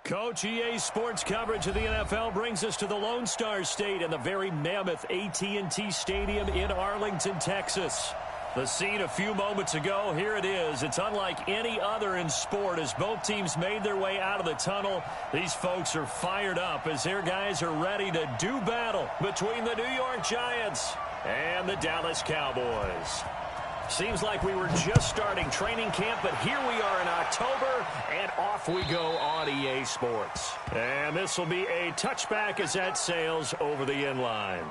Coach, EA Sports coverage of the NFL brings us to the Lone Star State and the very mammoth AT&T Stadium in Arlington, Texas. The scene a few moments ago, here it is. It's unlike any other in sport as both teams made their way out of the tunnel. These folks are fired up as their guys are ready to do battle between the New York Giants and the Dallas Cowboys. Seems like we were just starting training camp, but here we are in October, and off we go on EA Sports. And this will be a touchback as that sails over the end line.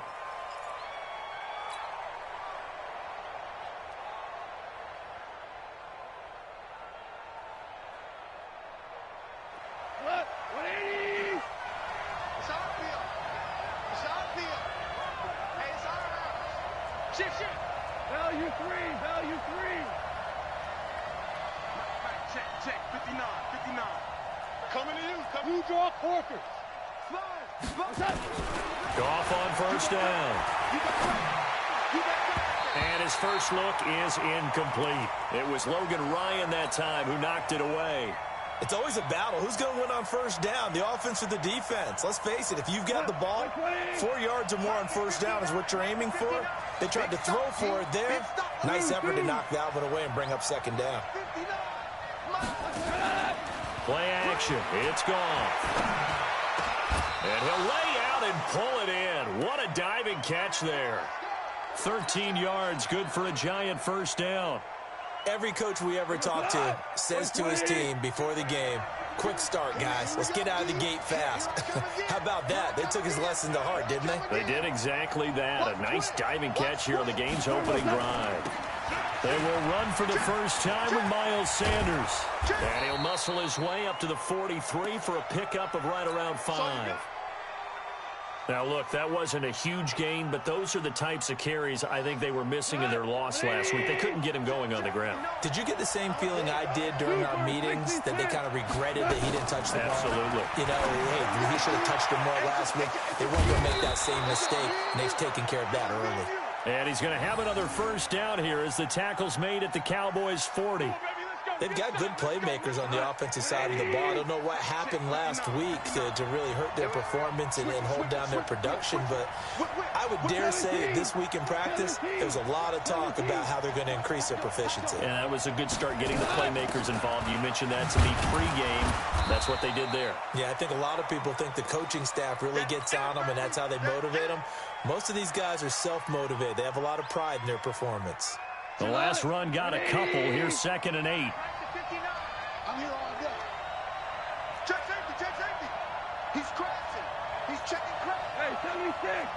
Goff on first down. And his first look is incomplete. It was Logan Ryan that time who knocked it away. It's always a battle. Who's going to win on first down, the offense or the defense? Let's face it, if you've got the ball, 4 yards or more on first down is what you're aiming for. They tried to throw for it there. Nice effort to knock that one away and bring up second down. Play action. It's gone. And he'll lay out and pull it in. What a diving catch there. 13 yards, good for a Giant first down. Every coach we ever talk to says to his team before the game, quick start, guys. Let's get out of the gate fast. How about that? They took his lesson to heart, didn't they? They did exactly that. A nice diving catch here on the game's opening drive. They will run for the first time with Miles Sanders. And he'll muscle his way up to the 43 for a pickup of right around 5. Now, look, that wasn't a huge gain, but those are the types of carries I think they were missing in their loss last week. They couldn't get him going on the ground. Did you get the same feeling I did during our meetings, that they kind of regretted that he didn't touch the ball? Absolutely. You know, hey, he should have touched him more last week. They weren't going to make that same mistake, and they've taken care of that early. And he's going to have another first down here as the tackle's made at the Cowboys' 40. They've got good playmakers on the offensive side of the ball. I don't know what happened last week to really hurt their performance and hold down their production, but I would dare say that this week in practice, there's a lot of talk about how they're going to increase their proficiency. And that was a good start getting the playmakers involved. You mentioned that to me pregame. That's what they did there. Yeah, I think a lot of people think the coaching staff really gets on them, and that's how they motivate them. Most of these guys are self-motivated. They have a lot of pride in their performance. The last run got a couple. Here's 2nd and 8. I'm here all day. Check safety. He's crashing. He's checking crash. Hey, 76.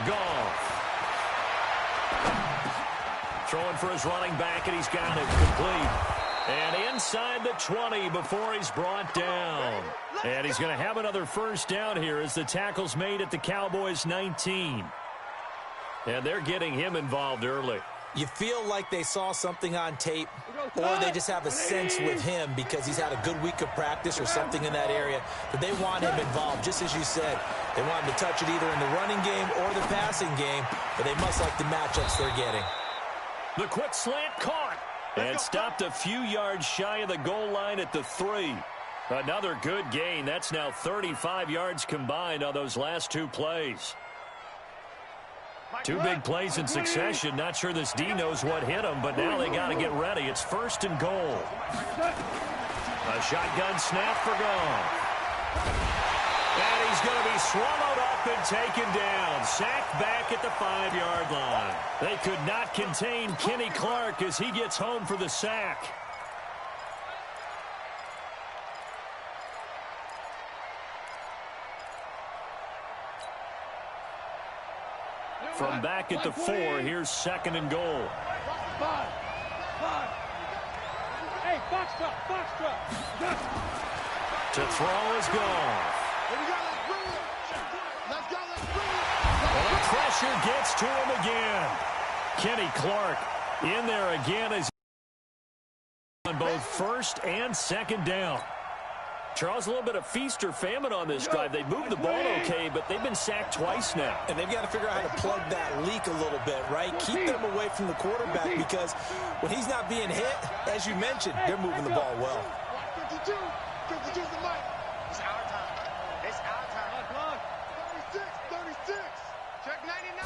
Goff. Throwing for his running back, and he's got it complete. And inside the 20 before he's brought down. And he's going to have another first down here as the tackle's made at the Cowboys' 19. And they're getting him involved early. You feel like they saw something on tape, or they just have a sense with him because he's had a good week of practice or something in that area, but they want him involved. Just as you said, they want him to touch it either in the running game or the passing game, but they must like the matchups they're getting. The quick slant caught and stopped a few yards shy of the goal line at the 3. Another good gain. That's now 35 yards combined on those last 2 plays. 2 big plays in succession. Not sure this D knows what hit him, but now they got to get ready. It's 1st and goal. A shotgun snap for Goff. And he's going to be swallowed up and taken down. Sacked back at the 5-yard line. They could not contain Kenny Clark as he gets home for the sack. From back at the 4, here's 2nd and goal. Five. Hey, box truck. To throw is Goff. Let's go. And the pressure gets to him again. Kenny Clark in there again as on both 1st and 2nd down. Charles, a little bit of feast or famine on this drive. They moved the ball okay, but they've been sacked twice now. And they've got to figure out how to plug that leak a little bit, right? Keep them away from the quarterback because when he's not being hit, as you mentioned, they're moving the ball well. 52. 52's the mic. It's our time. It's our time. 36. 36. Check 99.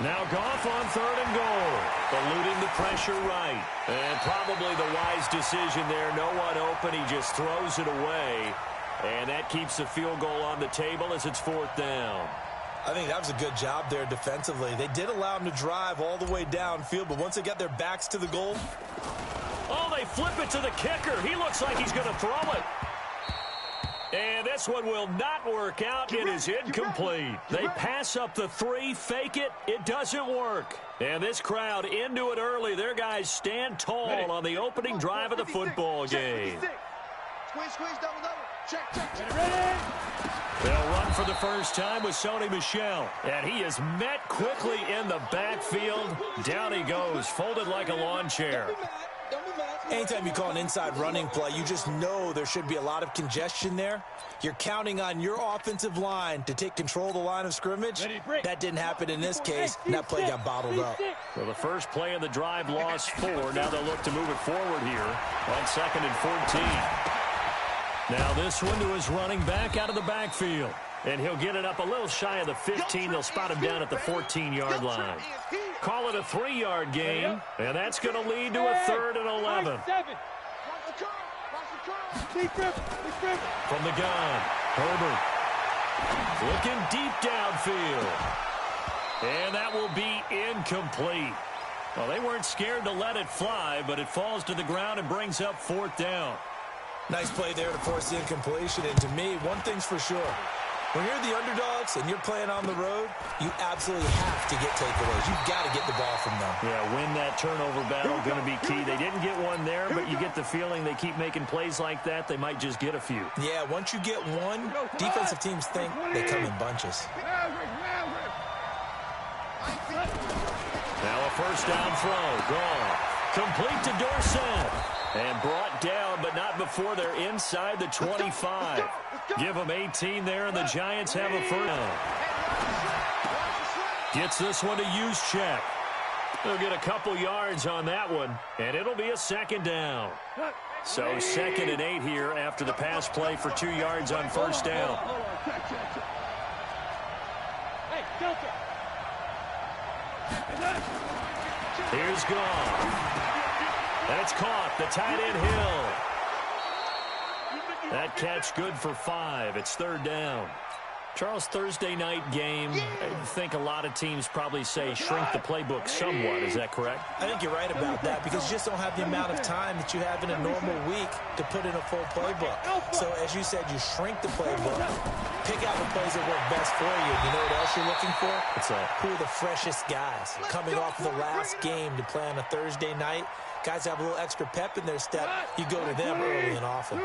Now Goff on 3rd and goal. Eluding the pressure right. And probably the wise decision there. No one open. He just throws it away. And that keeps the field goal on the table as it's 4th down. I think that was a good job there defensively. They did allow him to drive all the way downfield, but once they got their backs to the goal. Oh, they flip it to the kicker. He looks like he's going to throw it. And this one will not work out. It is incomplete. They pass up the 3, fake it. It doesn't work. And this crowd into it early. Their guys stand tall on the opening drive of the football game. Squeeze, double. Check. Ready? They'll run for the first time with Sony Michel. And he is met quickly in the backfield. Down he goes, folded like a lawn chair. Anytime you call an inside running play, you just know there should be a lot of congestion there. You're counting on your offensive line to take control of the line of scrimmage. That didn't happen in this case, and that play got bottled up. So the first play of the drive lost 4. Now they'll look to move it forward here on 2nd and 14. Now this one to his running back out of the backfield. And he'll get it up a little shy of the 15. They'll spot him down at the 14-yard line. Call it a 3-yard gain, and that's going to lead to a 3rd and 11. From the gun, Herbert looking deep downfield. And that will be incomplete. Well, they weren't scared to let it fly, but it falls to the ground and brings up 4th down. Nice play there to force the incompletion. And to me, one thing's for sure. When you're the underdogs and you're playing on the road, you absolutely have to get takeaways. You've got to get the ball from them. Yeah, win that turnover battle, going to be key. They didn't get one there, but you get the feeling they keep making plays like that, they might just get a few. Yeah, once you get one, defensive teams think they come in bunches. Now a first down throw, gone. Complete to Dorsett. And brought down, but not before they're inside the 25. Give them 18 there, and the Giants have a first down. Gets this one to Juszczyk. They'll get a couple yards on that one, and it'll be a 2nd down. So 2nd and 8 here after the pass play for 2 yards on first down. Here's Goff. That's caught. The tight end Hill. That catch good for 5. It's 3rd down. Charles, Thursday night game, I think a lot of teams probably say shrink the playbook somewhat. Is that correct? I think you're right about that because you just don't have the amount of time that you have in a normal week to put in a full playbook. So, as you said, you shrink the playbook, pick out the plays that work best for you. You know what else you're looking for? What's that? Who are the freshest guys coming off of the last game to play on a Thursday night? Guys have a little extra pep in their step. You go to them early and often.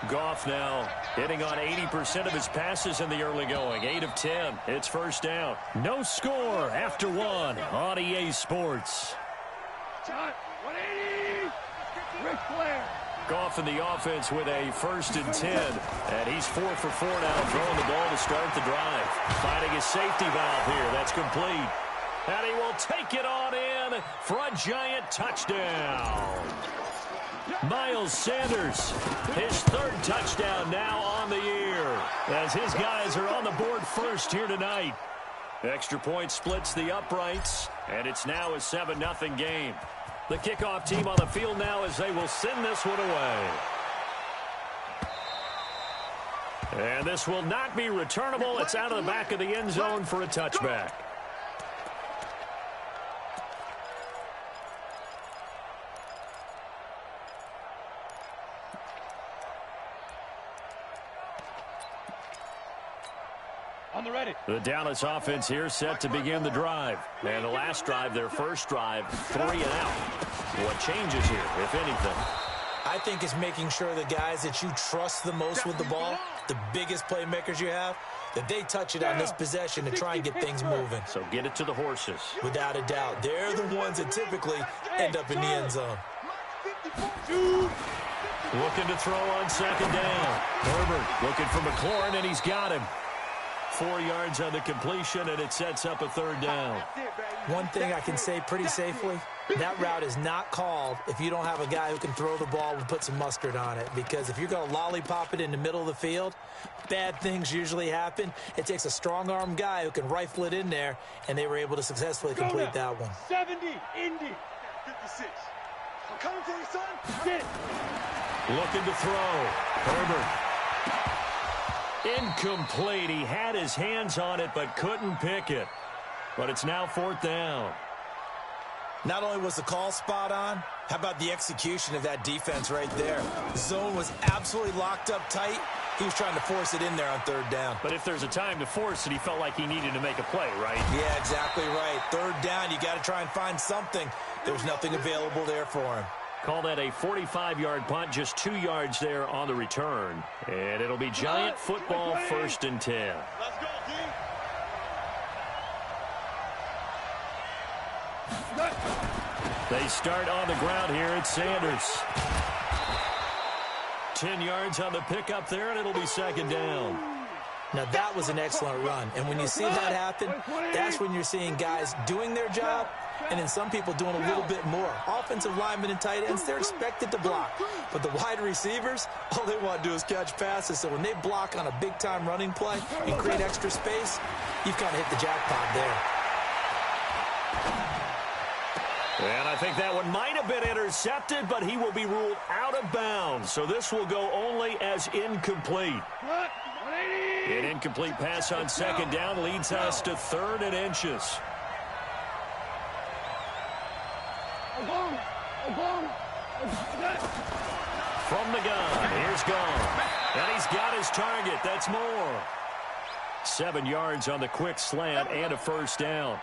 Goff now hitting on 80% of his passes in the early going. 8 of 10. It's first down. No score after 1 on EA Sports. Goff in the offense with a 1st and 10. And he's 4 for 4 now, throwing the ball to start the drive. Finding his safety valve here. That's complete. And he will take it on in for a Giant touchdown. Miles Sanders, his 3rd touchdown now on the year, as his guys are on the board first here tonight. Extra point splits the uprights, and it's now a 7-0 game. The kickoff team on the field now as they will send this one away. And this will not be returnable. It's out of the back of the end zone for a touchback. The Dallas offense here set to begin the drive. And the last drive, their first drive, 3 and out. What changes here, if anything? I think it's making sure the guys that you trust the most with the ball, the biggest playmakers you have, that they touch it on this possession to try and get things moving. So get it to the horses. Without a doubt. They're the ones that typically end up in the end zone. Looking to throw on second down. Herbert looking for McLaurin, and he's got him. 4 yards on the completion, and it sets up a third down. One thing I can say pretty safely, that route is not called if you don't have a guy who can throw the ball and put some mustard on it. Because if you're going to lollipop it in the middle of the field, bad things usually happen. It takes a strong-arm guy who can rifle it in there, and they were able to successfully complete that one. 70, Indy. 56. I'm coming to you, son. Sit. Looking to throw. Herbert. Incomplete. He had his hands on it but couldn't pick it. But it's now 4th down. Not only was the call spot on, how about the execution of that defense right there? The zone was absolutely locked up tight. He was trying to force it in there on 3rd down. But if there's a time to force it, he felt like he needed to make a play, right? Yeah, exactly right. 3rd down, you got to try and find something. There was nothing available there for him. Call that a 45-yard punt, just 2 yards there on the return. And it'll be Giant football, 1st and 10. Let's go, team. They start on the ground here. It's Sanders. 10 yards on the pickup there, and it'll be 2nd down. Now, that was an excellent run. And when you see that happen, that's when you're seeing guys doing their job, and then some people doing a little bit more. Offensive linemen and tight ends, they're expected to block. But the wide receivers, all they want to do is catch passes. So when they block on a big-time running play and create extra space, you've kind of hit the jackpot there. And I think that one might have been intercepted, but he will be ruled out of bounds. So this will go only as incomplete. An incomplete pass on 2nd down leads us to 3rd and inches. From the gun, here's Gone. And he's got his target. That's more. 7 yards on the quick slant and a 1st down.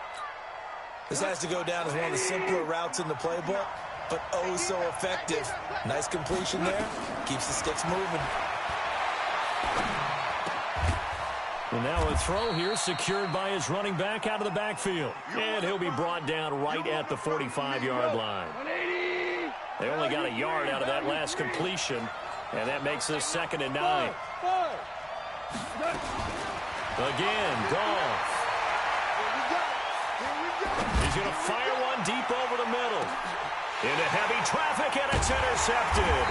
This has to go down as one of the simpler routes in the playbook, but oh so effective. Nice completion there. Keeps the sticks moving. And now a throw here secured by his running back out of the backfield. And he'll be brought down right at the 45-yard line. They only got a yard out of that last completion, and that makes this 2nd and 9. Again, Goff. He's going to fire one deep over the middle. Into heavy traffic, and it's intercepted.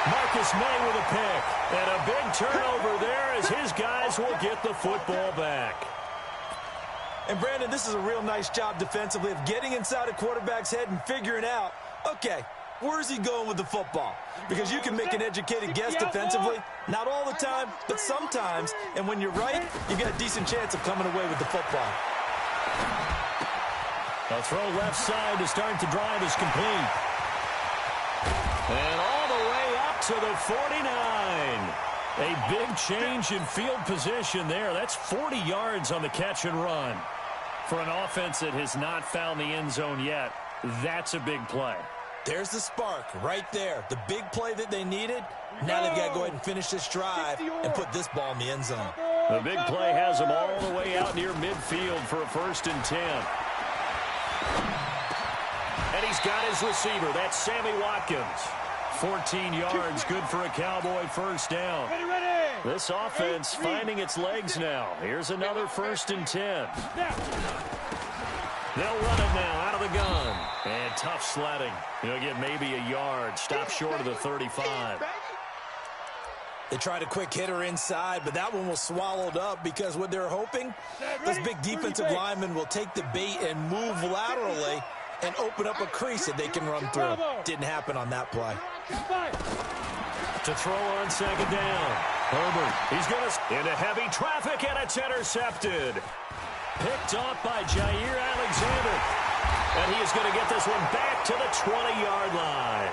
Marcus May with a pick. And a big turnover there as his guys will get the football back. And, Brandon, this is a real nice job defensively of getting inside a quarterback's head and figuring out, okay, where's he going with the football? Because you can make an educated guess defensively. Not all the time, but sometimes. And when you're right, you've got a decent chance of coming away with the football. A throw left side to start the drive is complete. And all the way up to the 49. A big change in field position there. That's 40 yards on the catch and run. For an offense that has not found the end zone yet, that's a big play. There's the spark right there. The big play that they needed. Now they've got to go ahead and finish this drive and put this ball in the end zone. The big play has them all the way out near midfield for a 1st and 10. And he's got his receiver. That's Sammy Watkins. 14 yards, good for a Cowboy 1st down. This offense finding its legs now. Here's another 1st and 10. They'll run it now out of the gun. And tough sledding. He'll get maybe a yard. Stop short of the 35. They tried a quick hitter inside, but that one was swallowed up because what they're hoping, those big defensive linemen will take the bait and move laterally and open up a crease that they can run through. Didn't happen on that play. To throw on 2nd down. Herbert, he's going to into heavy traffic, and it's intercepted. Picked off by Jair Alexander. And he is going to get this one back to the 20-yard line.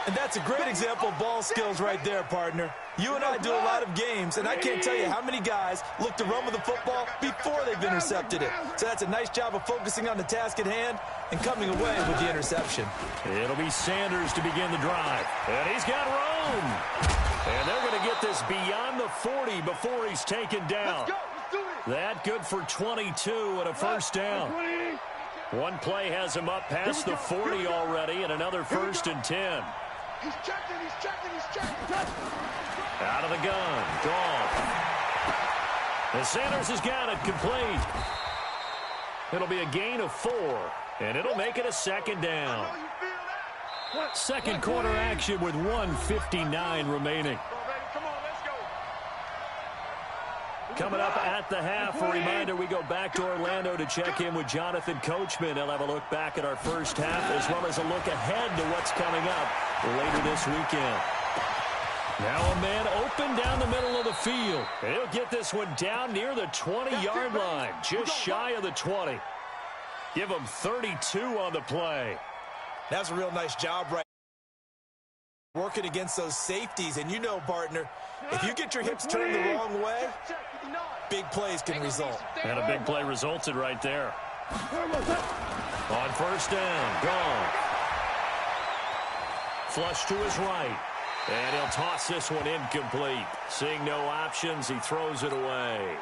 And that's a great example of ball skills right there, partner. You and I do a lot of games, and I can't tell you how many guys look to run with the football before they've intercepted it. So that's a nice job of focusing on the task at hand and coming away with the interception. It'll be Sanders to begin the drive. And he's got room. And they're going to get this beyond the 40 before he's taken down. That good for 22 and a 1st down. One play has him up past the 40 already, and another 1st and 10. He's checking, he's checking, he's checking. Out of the gun. Gone. And Sanders has got it complete. It'll be a gain of 4, and it'll make it a second down. Second quarter action with 1:59 remaining. Coming up at the half, a reminder, we go back to Orlando to check in with Jonathan Coachman. He'll have a look back at our first half as well as a look ahead to what's coming up later this weekend. Now a man open down the middle of the field. And he'll get this one down near the 20-yard line, just shy of the 20. Give him 32 on the play. That's a real nice job right working against those safeties. And you know, partner, if you get your hips turned the wrong way, big plays can result. And a big play resulted right there. On first down, gone. Flush to his right. And he'll toss this one incomplete. Seeing no options, he throws it away.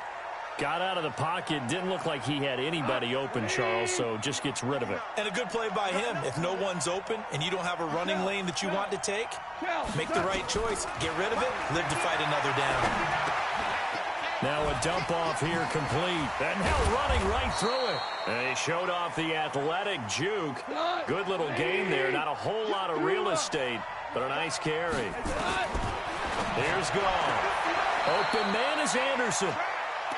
Got out of the pocket. Didn't look like he had anybody open, Charles, so just gets rid of it. And a good play by him. If no one's open and you don't have a running lane that you want to take, make the right choice. Get rid of it. Live to fight another down. Now a dump off here complete. And now running right through it. And he showed off the athletic juke. Good little gain there. Not a whole lot of real estate, but a nice carry. Here's Gall. Open man is Anderson.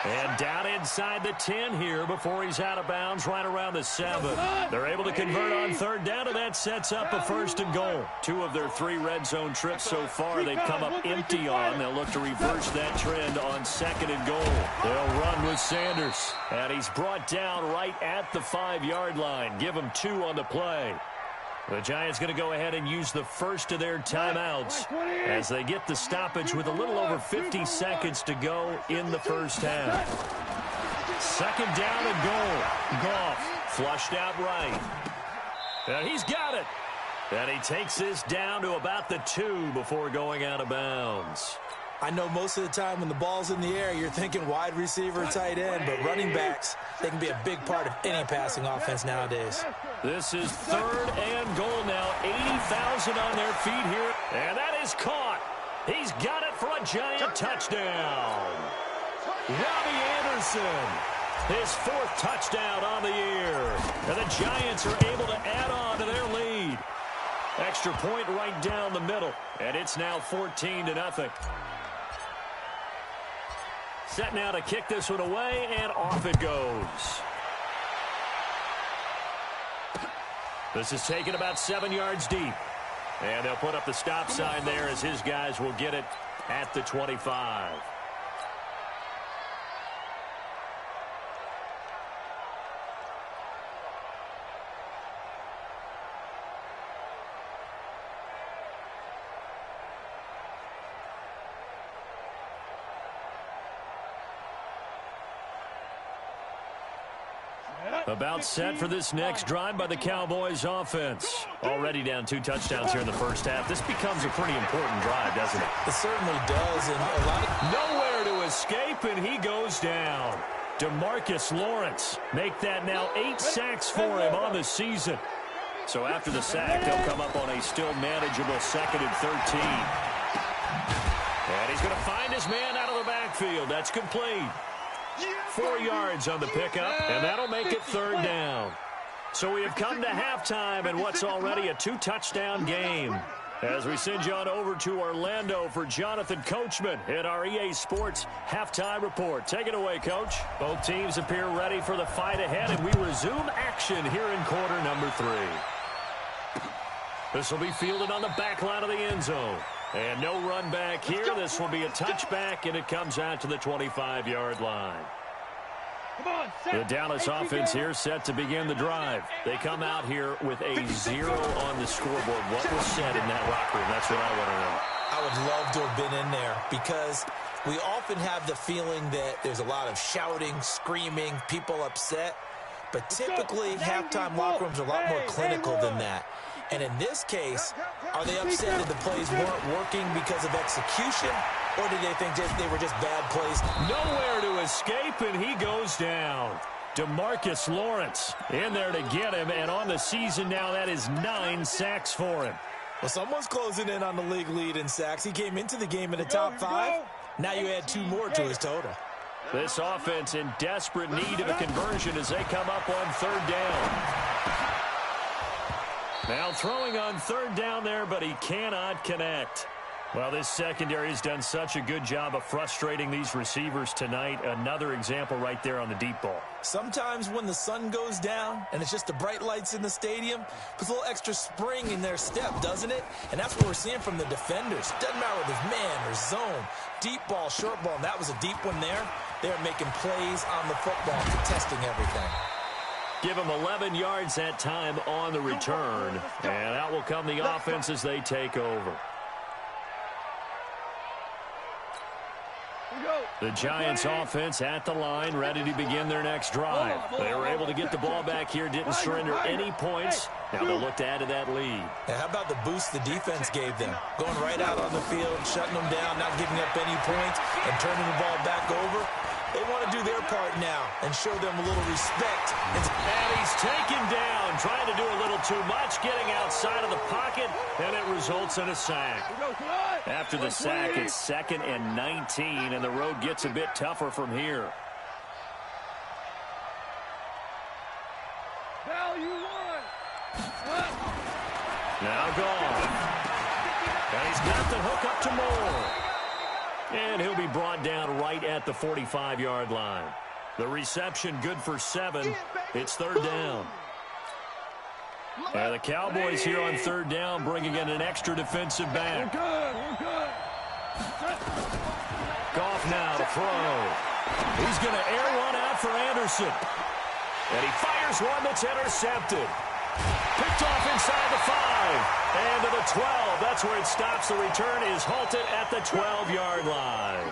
And down inside the 10 here before he's out of bounds right around the 7. They're able to convert on third down, and that sets up a 1st and goal. 2 of their 3 red zone trips so far they've come up empty on. They'll look to reverse that trend on 2nd and goal. They'll run with Sanders. And he's brought down right at the 5-yard line. Give him 2 on the play. The Giants going to go ahead and use the first of their timeouts as they get the stoppage with a little over 50 seconds to go in the first half. 2nd down and goal. Goff flushed out right. And he's got it. And he takes this down to about the 2 before going out of bounds. I know most of the time when the ball's in the air, you're thinking wide receiver, tight end, but running backs, they can be a big part of any passing offense nowadays. This is 3rd and goal now. 80,000 on their feet here. And that is caught. He's got it for a Giant touchdown. Robbie Anderson, his 4th touchdown on the year. And the Giants are able to add on to their lead. Extra point right down the middle. And it's now 14-0. Set now to kick this one away, and off it goes. This is taken about 7 yards deep. And they'll put up the stop sign there as his guys will get it at the 25. About set for this next drive by the Cowboys offense. Already down 2 touchdowns here in the first half. This becomes a pretty important drive, doesn't it? It certainly does. And a lot of nowhere to escape, and he goes down. DeMarcus Lawrence make that now 8 sacks for him on the season. So after the sack, they'll come up on a still manageable 2nd and 13. And he's going to find his man out of the backfield. That's complete. 4 yards on the pickup, and that'll make it 3rd down. So we have come to halftime in what's already a 2-touchdown game. As we send you on over to Orlando for Jonathan Coachman in our EA Sports Halftime Report. Take it away, Coach. Both teams appear ready for the fight ahead, and we resume action here in quarter number 3. This will be fielded on the back line of the end zone. And no run back here. This will be a touchback, and it comes out to the 25-yard line. The Dallas offense here set to begin the drive. They come out here with a 0 on the scoreboard. What was said in that locker room? That's what I want to know. I would love to have been in there because we often have the feeling that there's a lot of shouting, screaming, people upset. But typically, halftime locker rooms are a lot more clinical than that. And in this case, are they upset that the plays weren't working because of execution? Or did they think they were just bad plays? Nowhere to escape, and he goes down. DeMarcus Lawrence in there to get him, and on the season now, that is 9 sacks for him. Well, someone's closing in on the league lead in sacks. He came into the game in the top 5. Now you add 2 more to his total. This offense in desperate need of a conversion as they come up on 3rd down. Now throwing on 3rd down there, but he cannot connect. Well, this secondary has done such a good job of frustrating these receivers tonight. Another example right there on the deep ball. Sometimes when the sun goes down and it's just the bright lights in the stadium, puts a little extra spring in their step, doesn't it? And that's what we're seeing from the defenders. Doesn't matter whether it's man or zone, deep ball, short ball, and that was a deep one there. They're making plays on the football, contesting everything. Give them 11 yards that time on the return. And out will come the offense as they take over. The Giants offense at the line, ready to begin their next drive. They were able to get the ball back here, didn't surrender any points. Now they'll look to add to that lead. And how about the boost the defense gave them? Going right out on the field, shutting them down, not giving up any points, and turning the ball back over. They want to do their part now and show them a little respect. And he's taken down, trying to do a little too much, getting outside of the pocket, and it results in a sack. After the sack, it's 2nd and 19, and the road gets a bit tougher from here. Now gone. And he's got the hook up to Moore. And he'll be brought down right at the 45-yard line. The reception good for 7. It's 3rd down. And the Cowboys here on 3rd down bringing in an extra defensive back. Goff now to throw. He's going to air one out for Anderson. And he fires one that's intercepted. Picked off inside the 5. And to the 12. That's where it stops. The return is halted at the 12-yard line.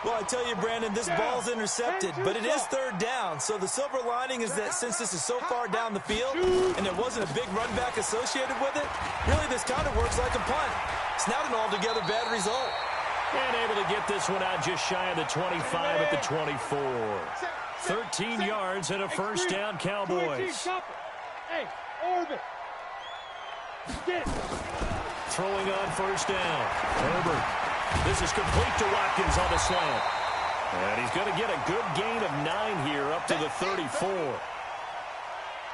Well, I tell you, Brandon, this ball's intercepted, but it is 3rd down. So the silver lining is that since this is so far down the field and there wasn't a big run back associated with it, really this kind of works like a punt. It's not an altogether bad result. And able to get this one out just shy of the 25 at the 24. 13 yards and a 1st down, Cowboys. Hey, Orbit. Throwing on 1st down. Herbert. This is complete to Watkins on the slant. And he's going to get a good gain of 9 here up to the 34.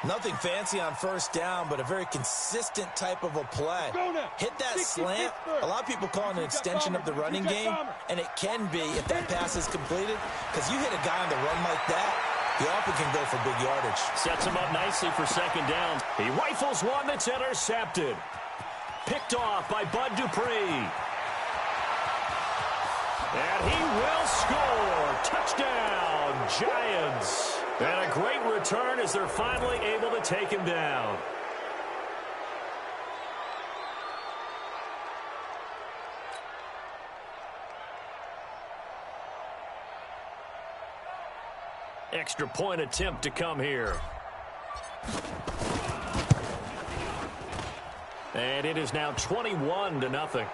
Nothing fancy on 1st down, but a very consistent type of a play. Hit that slant. A lot of people call it an extension of the running game, and it can be if that pass is completed, because you hit a guy on the run like that, he often can go for big yardage. Sets him up nicely for 2nd down. He rifles one that's intercepted. Picked off by Bud Dupree. And he will score. Touchdown, Giants. And a great return as they're finally able to take him down. Extra point attempt to come here. And it is now 21-0.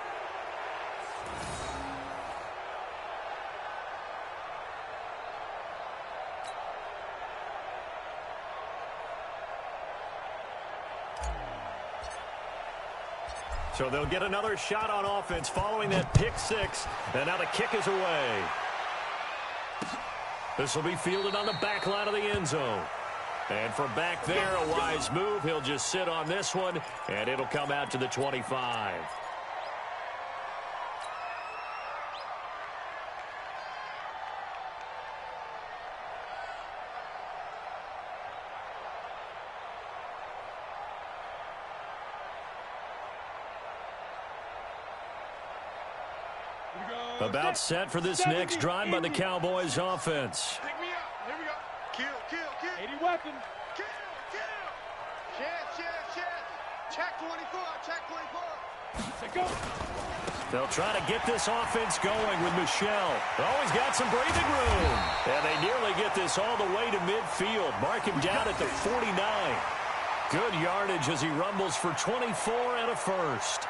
So they'll get another shot on offense following that pick 6. And now the kick is away. This will be fielded on the back line of the end zone. And from back there, a wise move. He'll just sit on this one, and it'll come out to the 25. About set for this next drive by the Cowboys offense. Pick me up. Here we go. Kill. 80 weapons. Kill. Chance. Check 24. Check 24. Say go. They'll try to get this offense going with Michelle. Always got some breathing room. And they nearly get this all the way to midfield. Mark him down at the 49. Good yardage as he rumbles for 24 and a 1st.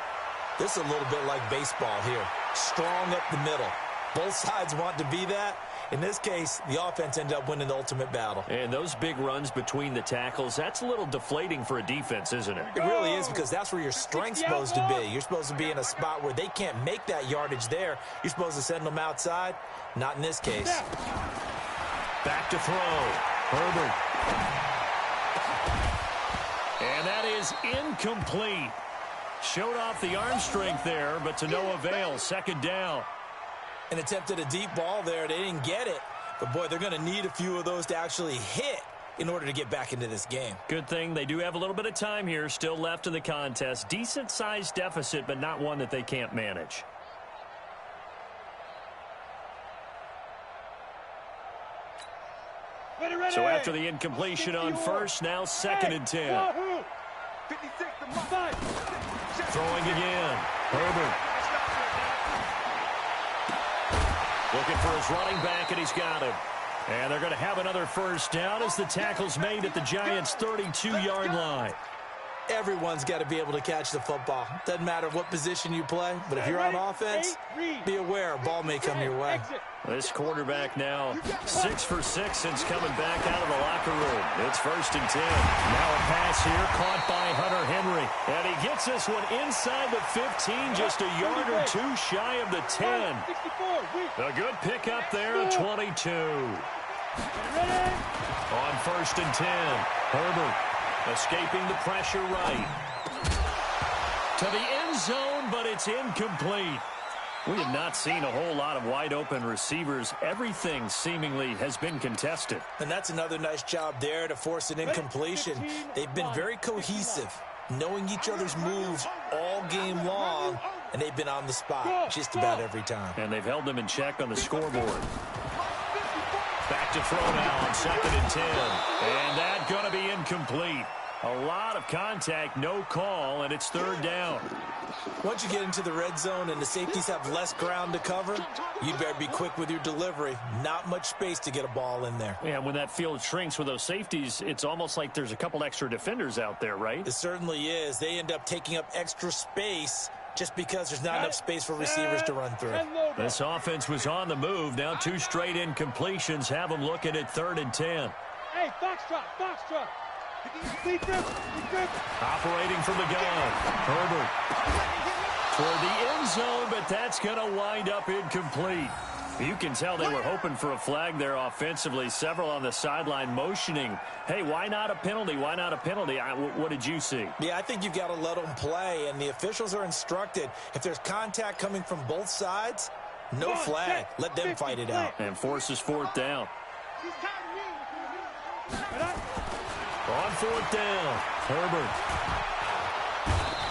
This is a little bit like baseball here. Strong up the middle. Both sides want to be that. In this case, the offense ended up winning the ultimate battle. And those big runs between the tackles, that's a little deflating for a defense, isn't it? It really is, because that's where your strength's supposed to be. You're supposed to be in a spot where they can't make that yardage there. You're supposed to send them outside. Not in this case. Back to throw. Herbert. And that is incomplete. Showed off the arm strength there, but to no avail. Second down. And attempted a deep ball there. They didn't get it. But, boy, they're going to need a few of those to actually hit in order to get back into this game. Good thing they do have a little bit of time here still left in the contest. Decent-sized deficit, but not one that they can't manage. So after the incompletion on first, now 2nd and 10. Throwing again. Herbert. Looking for his running back, and he's got him. And they're going to have another first down as the tackle's made at the Giants' 32-yard line. Everyone's got to be able to catch the football. Doesn't matter what position you play, but if you're on offense, be aware a ball may come your way. This quarterback now 6 for 6 since coming back out of the locker room. It's 1st and 10. Now a pass here caught by Hunter Henry. And he gets this one inside the 15, just a yard or two shy of the 10. A good pickup there at 22. On 1st and 10, Herbert escaping the pressure right. To the end zone, but it's incomplete. We have not seen a whole lot of wide-open receivers. Everything seemingly has been contested. And that's another nice job there to force an incompletion. They've been very cohesive, knowing each other's moves all game long, and they've been on the spot just about every time. And they've held them in check on the scoreboard. Back to throw now on 2nd and 10. And that's going to be incomplete. A lot of contact, no call, and it's 3rd down. Once you get into the red zone and the safeties have less ground to cover, you better be quick with your delivery. Not much space to get a ball in there. Yeah, when that field shrinks with those safeties, it's almost like there's a couple extra defenders out there, right? It certainly is. They end up taking up extra space just because there's not enough space for receivers to run through. This offense was on the move. Now 2 straight incompletions have them looking at 3rd and 10. Hey, box drop. Operating from the gun. Herbert toward the end zone, but that's going to wind up incomplete. You can tell they were hoping for a flag there offensively. Several on the sideline motioning. Hey, why not a penalty? Why not a penalty? What did you see? Yeah, I think you've got to let them play, and the officials are instructed. If there's contact coming from both sides, no flag. Let them fight it out. And forces 4th down. On 4th down, Herbert.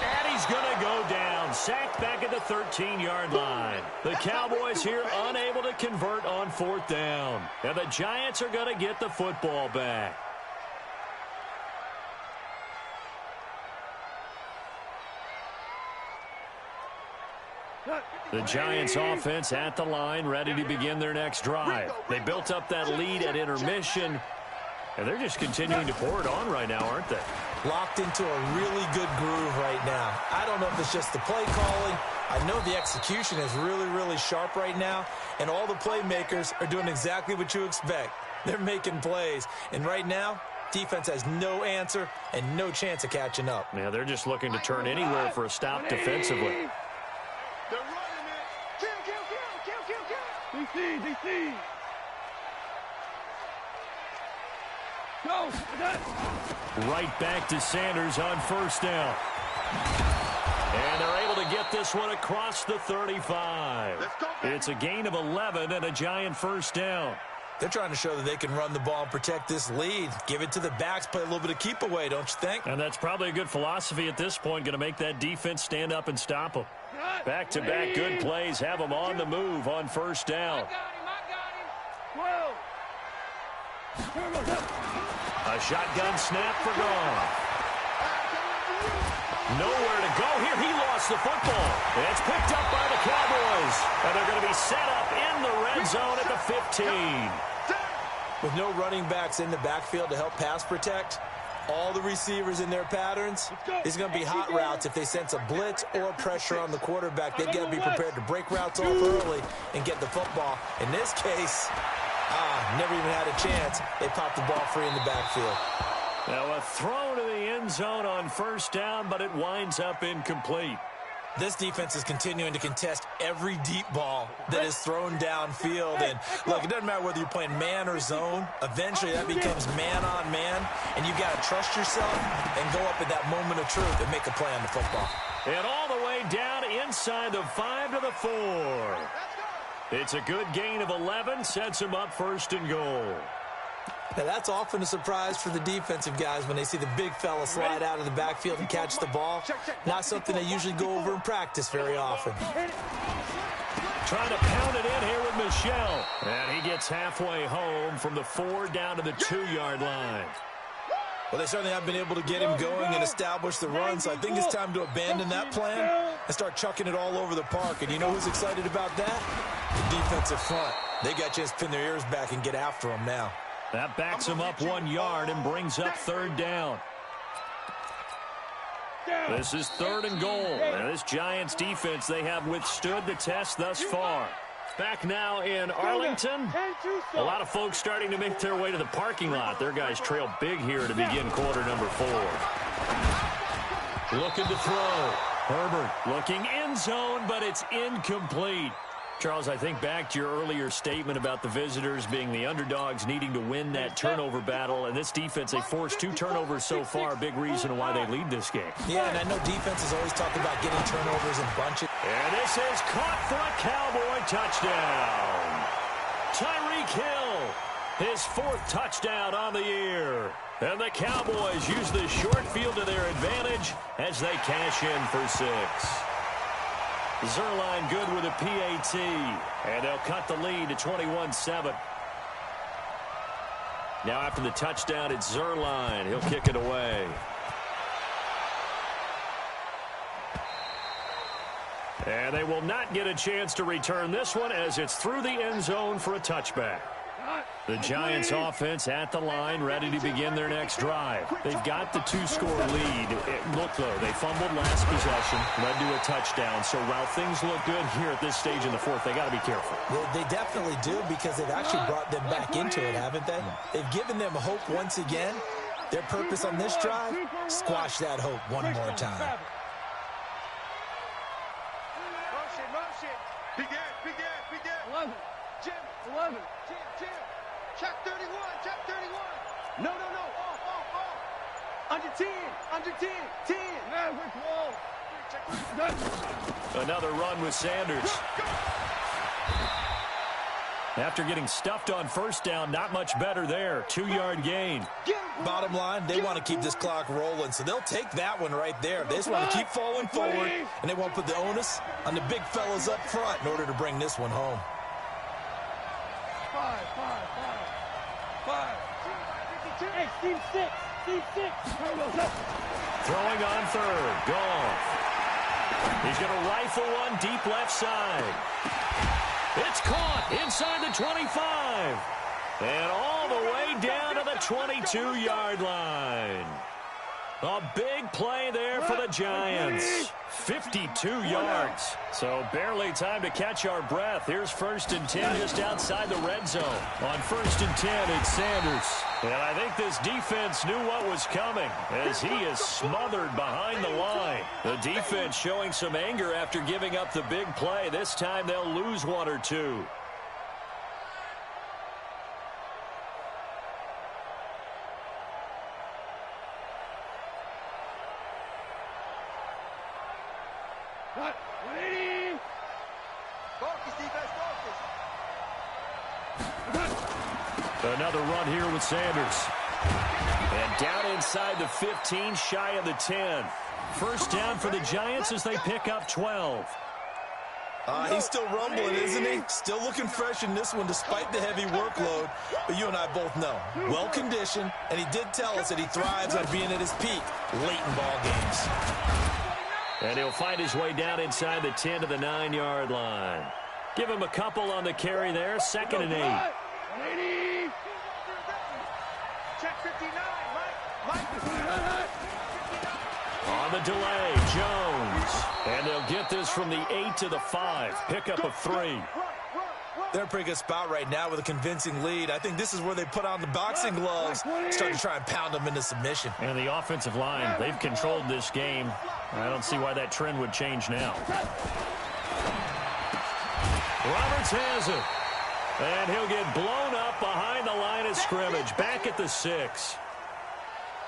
And he's going to go down. Sacked back at the 13-yard line. The Cowboys here unable to convert on 4th down. And the Giants are going to get the football back. The Giants offense at the line, ready to begin their next drive. They built up that lead at intermission. And they're just continuing to pour it on right now, aren't they? Locked into a really good groove right now. I don't know if it's just the play calling. I know the execution is really, really sharp right now. And all the playmakers are doing exactly what you expect. They're making plays. And right now, defense has no answer and no chance of catching up. Yeah, they're just looking to turn anywhere for a stop defensively. They're running it. Kill. DC. Go. Right back to Sanders on 1st down. And they're able to get this one across the 35. It's a gain of 11 and a Giant 1st down. They're trying to show that they can run the ball and protect this lead. Give it to the backs, play a little bit of keep away, don't you think? And that's probably a good philosophy at this point, going to make that defense stand up and stop them. Back-to-back good plays have them on the move on 1st down. A shotgun snap for Goff. Nowhere to go here. He lost the football. It's picked up by the Cowboys. And they're going to be set up in the red zone at the 15. With no running backs in the backfield to help pass protect, all the receivers in their patterns. It's going to be hot routes. If they sense a blitz or pressure on the quarterback, they've got to be prepared to break routes off early and get the football. In this case, never even had a chance. They popped the ball free in the backfield. Now a throw to the end zone on first down, but it winds up incomplete. This defense is continuing to contest every deep ball that is thrown downfield. And, look, it doesn't matter whether you're playing man or zone. Eventually, that becomes man-on-man, and you've got to trust yourself and go up at that moment of truth and make a play on the football. And all the way down inside the 5 to the 4. It's a good gain of 11, sets him up first and goal. Now, that's often a surprise for the defensive guys when they see the big fella slide out of the backfield and catch the ball. Not something they usually go over in practice very often. Trying to pound it in here with Michel. And he gets halfway home from the 4 down to the 2-yard line. Well, they certainly have been able to get him going and establish the run, so I think it's time to abandon that plan and start chucking it all over the park. And you know who's excited about that? The defensive front. They got a chance to pin their ears back and get after him now. That backs him up 1 yard and brings up 3rd down. This is 3rd and goal. And this Giants defense, they have withstood the test thus far. Back now in Arlington. A lot of folks starting to make their way to the parking lot. Their guys trail big here to begin quarter number 4. Looking to throw. Herbert looking end zone, but it's incomplete. Charles, I think back to your earlier statement about the visitors being the underdogs needing to win that turnover battle. And this defense, they forced 2 turnovers so far. Big reason why they lead this game. Yeah, and I know defenses always talk about getting turnovers in bunches. And this is caught for a Cowboy touchdown. Tyreek Hill, his 4th touchdown on the year. And the Cowboys use the short field to their advantage as they cash in for 6. Zerline good with a PAT, and they'll cut the lead to 21-7. Now after the touchdown, it's Zerline. He'll kick it away. And they will not get a chance to return this one as it's through the end zone for a touchback. The Giants offense at the line, ready to begin their next drive. They've got the 2-score lead. Look, though, they fumbled last possession, led to a touchdown. So while things look good here at this stage in the 4th, they got to be careful. They definitely do, because they've actually brought them back into it, haven't they? They've given them hope once again. Their purpose on this drive, squash that hope one more time. Begin. 11. Jim. 11. Jim. Check 31. No. Off. Under 10. 10. Man, Another run with Sanders. After getting stuffed on first down, not much better there. 2-yard gain. Bottom line, they want to keep this clock rolling, so they'll take that one right there. They just want to keep falling forward, and they want to put the onus on the big fellas up front in order to bring this one home. 5. Hey, Steve 6. Throwing on 3rd. Goff. He's going to rifle one deep left side. It's caught inside the 25. And all the way down to the 22-yard line. A big play there for the Giants. 52 yards. So barely time to catch our breath. Here's 1st and 10 just outside the red zone. On 1st and 10, it's Sanders. And I think this defense knew what was coming as he is smothered behind the line. The defense showing some anger after giving up the big play. This time they'll lose 1 or 2. Another run here with Sanders. And down inside the 15, shy of the 10. First down for the Giants as they pick up 12. He's still rumbling, isn't he? Still looking fresh in this one despite the heavy workload. But you and I both know, well-conditioned, and he did tell us that he thrives on being at his peak late in ball games. And he'll find his way down inside the 10 to the 9-yard line. Give him a couple on the carry there, 2nd and 8. Check 59, Mike. the delay, Jones. And they'll get this from the 8 to the 5. Pickup of 3. They're in a pretty good spot right now with a convincing lead. I think this is where they put on the boxing gloves, start to try and pound them into submission. And the offensive line, they've controlled this game. I don't see why that trend would change now. Roberts has it. And he'll get blown up behind the line of scrimmage, back at the 6.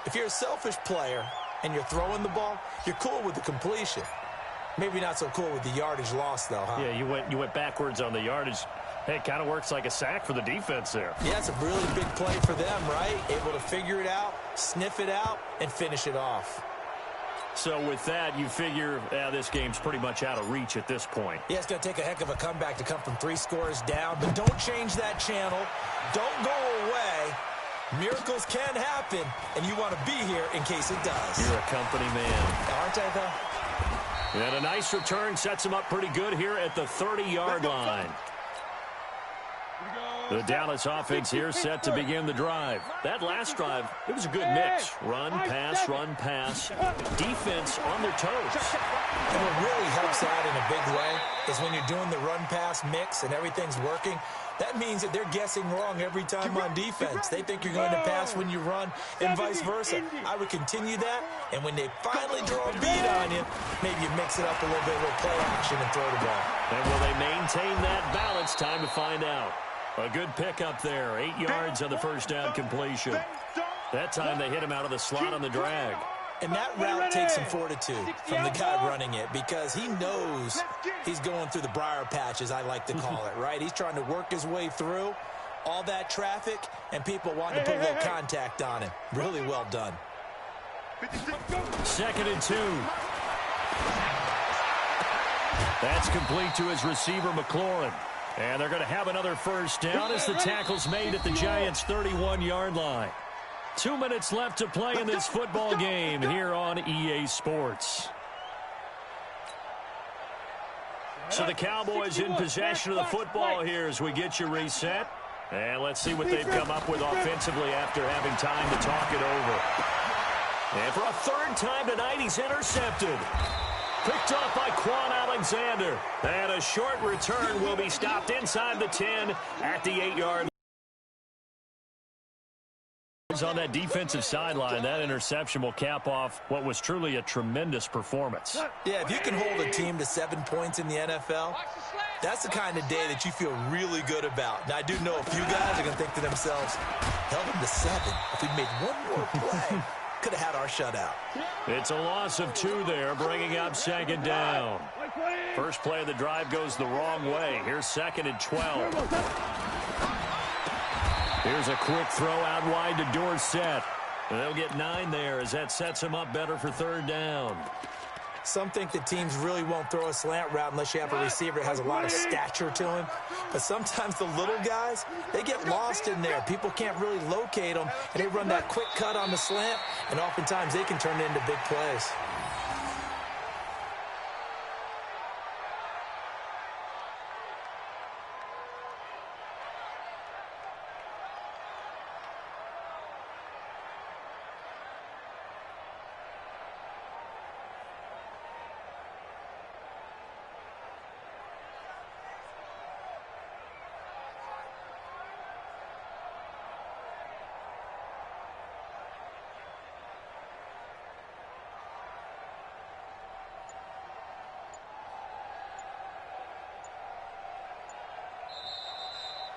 If you're a selfish player and you're throwing the ball, you're cool with the completion. Maybe not so cool with the yardage loss, though, huh? Yeah, you went backwards on the yardage. Hey, it kind of works like a sack for the defense there. Yeah, it's a really big play for them, right? Able to figure it out, sniff it out, and finish it off. So with that, you figure this game's pretty much out of reach at this point. Yeah, it's going to take a heck of a comeback to come from 3 scores down, but don't change that channel. Don't go away. Miracles can happen, and you want to be here in case it does. You're a company man. Aren't I, though? And a nice return sets him up pretty good here at the 30-yard line. The Dallas offense here set to begin the drive. That last drive, it was a good mix. Run, pass. Defense on their toes. And what really helps out in a big way is when you're doing the run-pass mix and everything's working, that means that they're guessing wrong every time on defense. They think you're going to pass when you run and vice versa. I would continue that, and when they finally draw a beat on you, maybe you mix it up a little bit with play action and throw the ball. And will they maintain that balance? Time to find out. A good pickup there. 8 yards on the first down completion. That time they hit him out of the slot on the drag. And that route takes some fortitude from the guy running it because he knows he's going through the briar patch, as I like to call it, right? He's trying to work his way through all that traffic, and people want to put a little contact on him. Really well done. 2nd and 2. That's complete to his receiver, McLaurin. And they're going to have another first down as the tackle's made at the Giants' 31-yard line. 2 minutes left to play in this football game here on EA Sports. So the Cowboys in possession of the football here as we get you reset. And let's see what they've come up with offensively after having time to talk it over. And for a 3rd time tonight, he's intercepted. Picked off by Quan Alexander. And a short return will be stopped inside the 10 at the 8-yard line. On that defensive sideline, that interception will cap off what was truly a tremendous performance. Yeah, if you can hold a team to 7 points in the NFL, that's the kind of day that you feel really good about. Now, I do know a few guys are going to think to themselves, held them to 7. If we'd made one more play, could have had our shutout. It's a loss of 2 there, bringing up 2nd down. First play of the drive goes the wrong way. Here's 2nd and 12. Here's a quick throw out wide to Dorsett. They'll get 9 there as that sets him up better for 3rd down. Some think that teams really won't throw a slant route unless you have a receiver that has a lot of stature to him. But sometimes the little guys, they get lost in there. People can't really locate them, and they run that quick cut on the slant, and oftentimes they can turn it into big plays.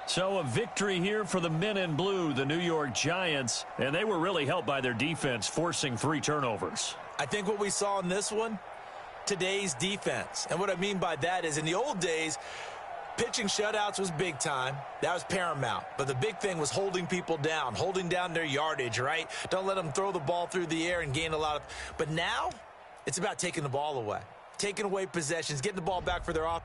So a victory here for the men in blue, the New York Giants, and they were really helped by their defense, forcing 3 turnovers. I think what we saw in this one, today's defense. And what I mean by that is in the old days, pitching shutouts was big time. That was paramount. But the big thing was holding people down, holding down their yardage, right? Don't let them throw the ball through the air and gain a lot of... But now, it's about taking the ball away, taking away possessions, getting the ball back for their offense.